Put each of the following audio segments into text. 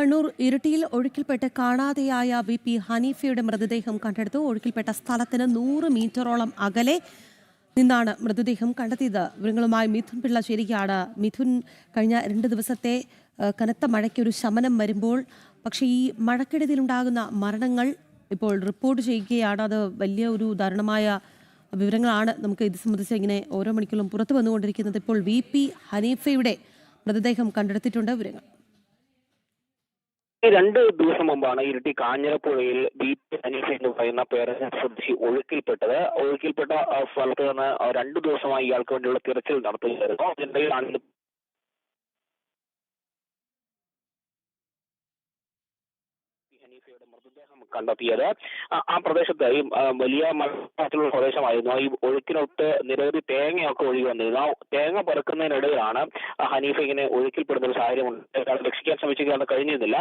Kannur ഇരിട്ടിയിൽ ഒഴുക്കിൽപ്പെട്ട് കാണാതെയായ VP ഹനീഫയുടെ മൃതദേഹം കണ്ടെടുത്തു. ഒഴുക്കിൽപ്പെട്ട സ്ഥലത്തിന് 100 മീറ്ററോളം അകലെ നിന്നാണ് മൃതദേഹം കണ്ടെത്തിയത്. വിവരങ്ങളുമായി മിഥുൻ പിള്ള ചേരുകയാണ്. മിഥുൻ, കഴിഞ്ഞ 2 ദിവസത്തെ കനത്ത മഴയ്ക്ക് ഒരു ശമനം വരുമ്പോൾ പക്ഷേ ഈ മഴക്കെടുതിയിലുണ്ടാകുന്ന മരണങ്ങൾ ഇപ്പോൾ റിപ്പോർട്ട് ചെയ്യുകയാണ്. അത് വലിയ ഒരു ദാരുണമായ വിവരങ്ങളാണ് നമുക്ക് ഇത് സംബന്ധിച്ച് ഇങ്ങനെ ഓരോ മണിക്കൂറും പുറത്തു വന്നുകൊണ്ടിരിക്കുന്നത്. ഇപ്പോൾ VP ഹനീഫയുടെ മൃതദേഹം കണ്ടെടുത്തിട്ടുണ്ട്. വിവരങ്ങൾ 2 ദിവസം മുമ്പാണ് ഇരിട്ടി കാഞ്ഞിരപ്പുഴയിൽ VP ഹനീഫ എന്ന് പറയുന്ന പേരന്റ് സ്വദേശി ഒഴുക്കിൽപ്പെട്ടത്. ഒഴുക്കിൽപ്പെട്ട സ്ഥലത്ത് നിന്ന് 2 ദിവസമായി ഇയാൾക്ക് വേണ്ടിയുള്ള തിരച്ചിൽ നടത്തുകയായിരുന്നു. അതിനിടയിലാണ് ഹനീഫയുടെ മൃതദേഹം കണ്ടെത്തിയത്. ആ പ്രദേശത്ത് ഈ വലിയ മഴക്കാറ്റുള്ള പ്രദേശമായിരുന്നു. ഈ ഒഴുക്കിനൊത്ത് നിരവധി തേങ്ങയൊക്കെ ഒഴുകി വന്നിരുന്നു. ആ തേങ്ങ പെറുക്കുന്നതിനിടയിലാണ് ഹനീഫ ഇങ്ങനെ ഒഴുക്കിൽപ്പെടുന്ന ഒരു സാഹചര്യം രക്ഷിക്കാൻ ശ്രമിച്ചത് കഴിഞ്ഞിരുന്നില്ല.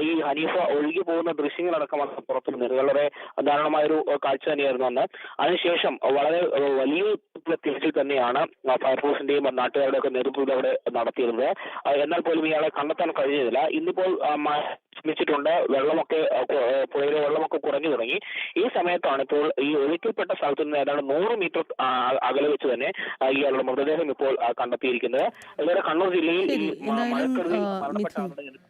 ഈ ഹനീഫ ഒഴുകി പോകുന്ന ദൃശ്യങ്ങളടക്കം പുറത്തു നിന്നത് വളരെ ദാരുണമായൊരു കാഴ്ച തന്നെയായിരുന്നു അന്ന്. അതിനുശേഷം വളരെ വലിയ തിരച്ചിൽ തന്നെയാണ് ഫയർഫോഴ്സിന്റെയും നാട്ടുകാരുടെ ഒക്കെ നേതൃത്വത്തിൽ അവിടെ നടത്തിയിരുന്നത്. എന്നാൽ പോലും ഇയാളെ കണ്ടെത്താൻ കഴിഞ്ഞിരുന്നില്ല. ഇന്നിപ്പോൾ ശ്രമിച്ചിട്ടുണ്ട്. വെള്ളമൊക്കെ പുഴയിലെ വെള്ളമൊക്കെ കുറഞ്ഞു തുടങ്ങി. ഈ സമയത്താണ് ഇപ്പോൾ ഈ ഒഴുക്കിൽപ്പെട്ട സ്ഥലത്ത് നിന്ന് ഏതാണ്ട് 100 മീറ്റർ അകലെ വെച്ച് തന്നെ ഇയാളുടെ മൃതദേഹം ഇപ്പോൾ കണ്ടെത്തിയിരിക്കുന്നത്. ഇതുവരെ കണ്ണൂർ ജില്ലയിൽ എന്തായാലും